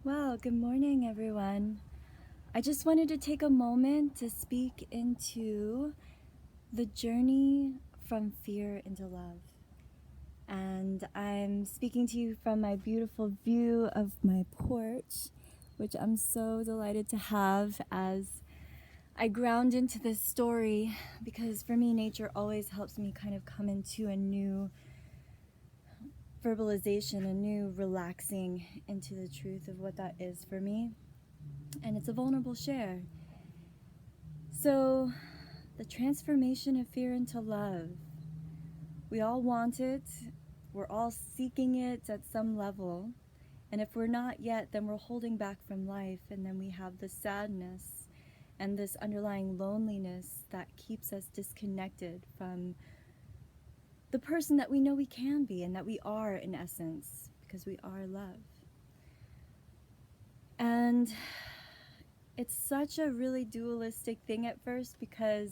Well, good morning, everyone. I just wanted to take a moment to speak into the journey from fear into love. And I'm speaking to you from my beautiful view of my porch, which I'm so delighted to have as I ground into this story, because for me, nature always helps me kind of come into a new verbalization, a new relaxing into the truth of what that is for me. And it's a vulnerable share. So, the transformation of fear into love. We all want it. We're all seeking it at some level. And if we're not yet, then we're holding back from life. And then we have the sadness and this underlying loneliness that keeps us disconnected from the person that we know we can be and that we are in essence, because we are love. And it's such a really dualistic thing at first, because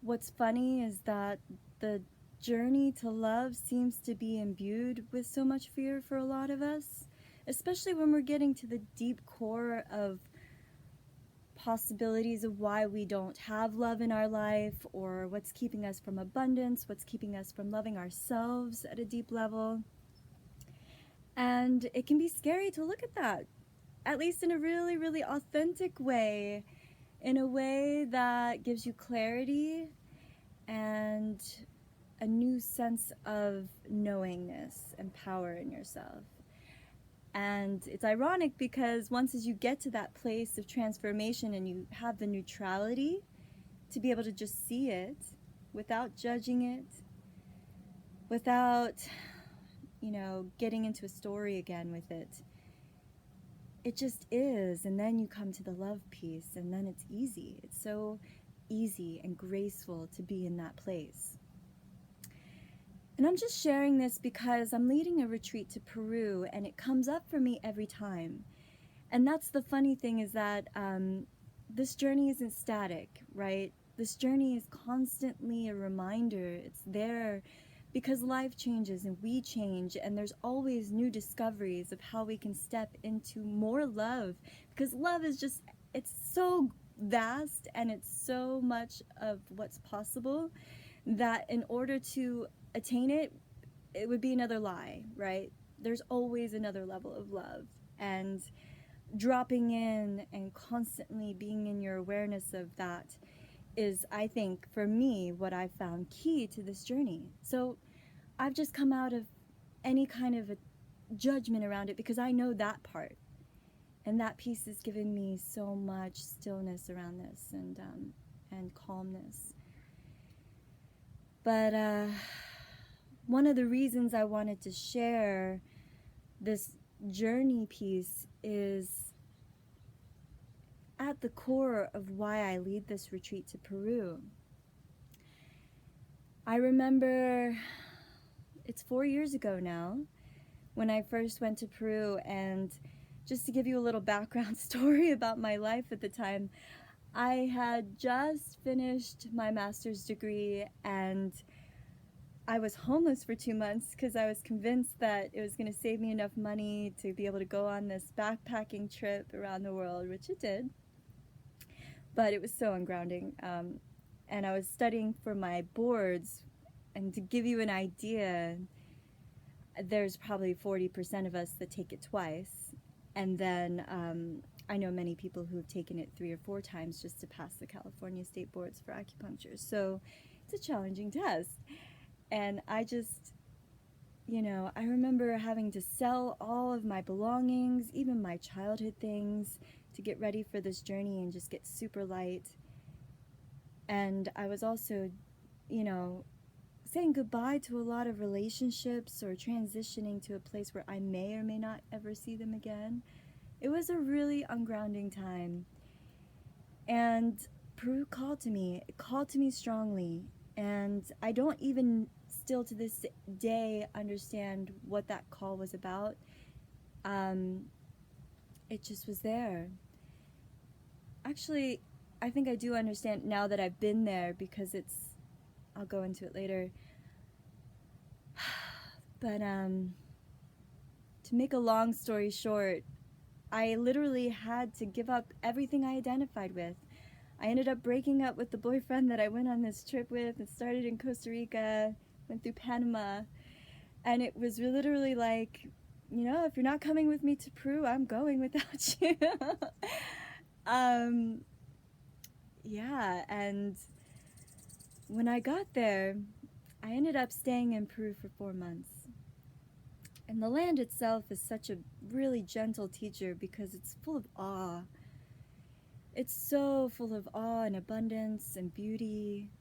what's funny is that the journey to love seems to be imbued with so much fear for a lot of us, especially when we're getting to the deep core of possibilities of why we don't have love in our life, or what's keeping us from abundance, what's keeping us from loving ourselves at a deep level. And it can be scary to look at that, at least in a really, really authentic way, in a way that gives you clarity and a new sense of knowingness and power in yourself. And it's ironic, because once as you get to that place of transformation and you have the neutrality to be able to just see it without judging it, without, getting into a story again with it, it just is. And then you come to the love piece, and then it's easy. It's so easy and graceful to be in that place. And I'm just sharing this because I'm leading a retreat to Peru, and it comes up for me every time. And that's the funny thing, is that this journey isn't static, right? This journey is constantly a reminder. It's there because life changes and we change, and there's always new discoveries of how we can step into more love, because love is just, it's so vast and it's so much of what's possible that in order to attain it, it would be another lie, right? There's always another level of love, and dropping in and constantly being in your awareness of that is, I think, for me, what I found key to this journey. So I've just come out of any kind of a judgment around it, because I know that part, and that piece has given me so much stillness around this, and calmness. But one of the reasons I wanted to share this journey piece is at the core of why I lead this retreat to Peru. I remember it's 4 years ago now when I first went to Peru, and just to give you a little background story about my life at the time, I had just finished my master's degree, and I was homeless for 2 months because I was convinced that it was going to save me enough money to be able to go on this backpacking trip around the world, which it did. But it was so ungrounding. And I was studying for my boards. And to give you an idea, there's probably 40% of us that take it twice. And then I know many people who've taken it 3 or 4 times just to pass the California state boards for acupuncture. So it's a challenging test. And I just, I remember having to sell all of my belongings, even my childhood things, to get ready for this journey and just get super light. And I was also, saying goodbye to a lot of relationships, or transitioning to a place where I may or may not ever see them again. It was a really ungrounding time. And Peru called to me. It called to me strongly. And I don't even still to this day understand what that call was about. It just was there. Actually, I think I do understand now that I've been there, because I'll go into it later. But to make a long story short, I literally had to give up everything I identified with. I ended up breaking up with the boyfriend that I went on this trip with. It started in Costa Rica, went through Panama, and it was literally like, if you're not coming with me to Peru, I'm going without you. Yeah, and when I got there, I ended up staying in Peru for 4 months. And the land itself is such a really gentle teacher because it's full of awe. It's so full of awe and abundance and beauty.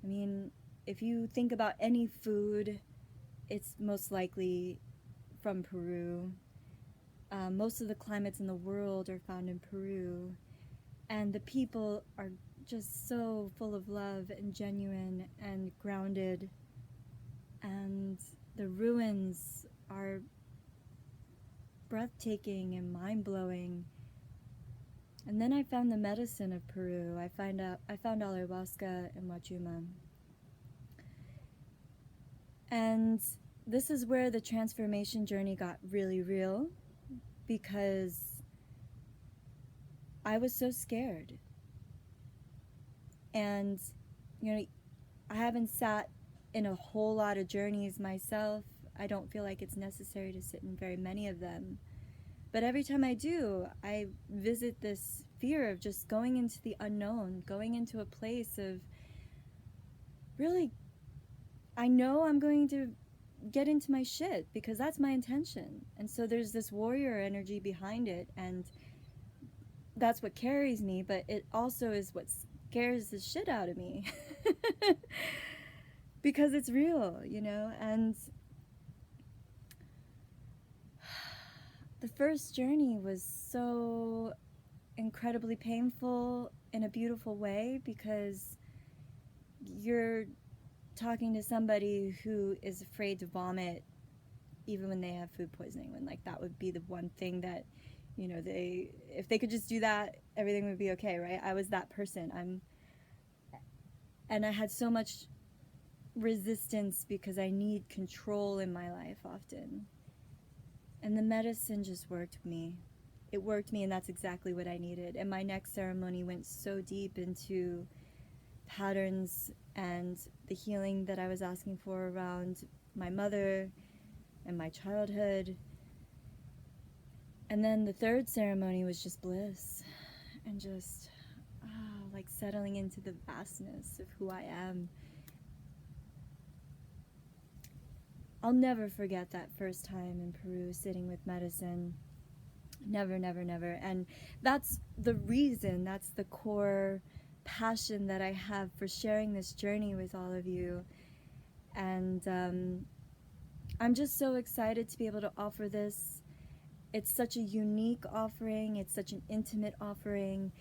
I mean, if you think about any food, it's most likely from Peru. Most of the climates in the world are found in Peru. And the people are just so full of love and genuine and grounded. And the ruins are breathtaking and mind-blowing. And then I found the medicine of Peru. I found ayahuasca and wachuma. And this is where the transformation journey got really real, because I was so scared. And, I haven't sat in a whole lot of journeys myself. I don't feel like it's necessary to sit in very many of them. But every time I do, I visit this fear of just going into the unknown, going into a place of really, I know I'm going to get into my shit because that's my intention. And so there's this warrior energy behind it, and that's what carries me, but it also is what scares the shit out of me. Because it's real, and the first journey was so incredibly painful in a beautiful way, because you're talking to somebody who is afraid to vomit even when they have food poisoning, when that would be the one thing that, if they could just do that, everything would be okay, right? I was that person. And I had so much resistance because I need control in my life often. And the medicine just worked me. It worked me, and that's exactly what I needed. And my next ceremony went so deep into patterns and the healing that I was asking for around my mother and my childhood. And then the third ceremony was just bliss and just settling into the vastness of who I am. I'll never forget that first time in Peru sitting with medicine. Never, never, never. And that's the reason, that's the core passion that I have for sharing this journey with all of you. And I'm just so excited to be able to offer this. It's such a unique offering. It's such an intimate offering.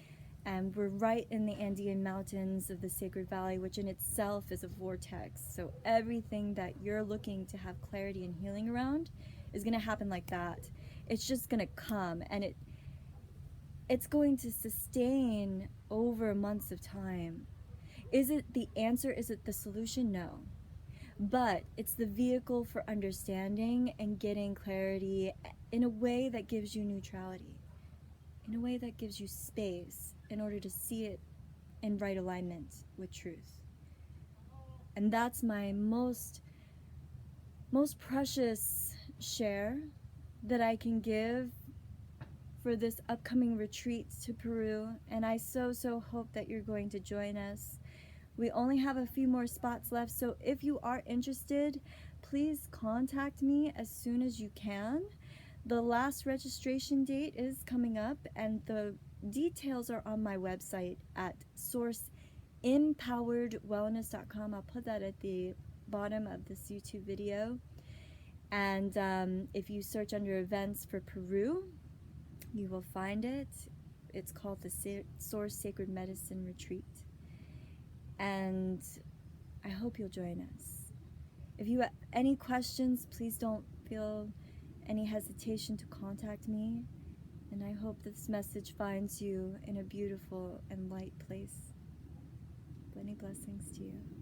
And we're right in the Andean mountains of the Sacred Valley, which in itself is a vortex. So everything that you're looking to have clarity and healing around is going to happen like that. It's just going to come, and it's going to sustain over months of time. Is it the answer? Is it the solution? No. But it's the vehicle for understanding and getting clarity in a way that gives you neutrality, in a way that gives you space in order to see it in right alignment with truth. And that's my most precious share that I can give for this upcoming retreat to Peru. And I so hope that you're going to join us. We only have a few more spots left, so if you are interested, please contact me as soon as you can. The last registration date is coming up, and the details are on my website at sourceempoweredwellness.com. I'll put that at the bottom of this YouTube video. And if you search under events for Peru, you will find it. It's called the Source Sacred Medicine Retreat. And I hope you'll join us. If you have any questions, please don't feel any hesitation to contact me. And I hope this message finds you in a beautiful and light place. Many blessings to you.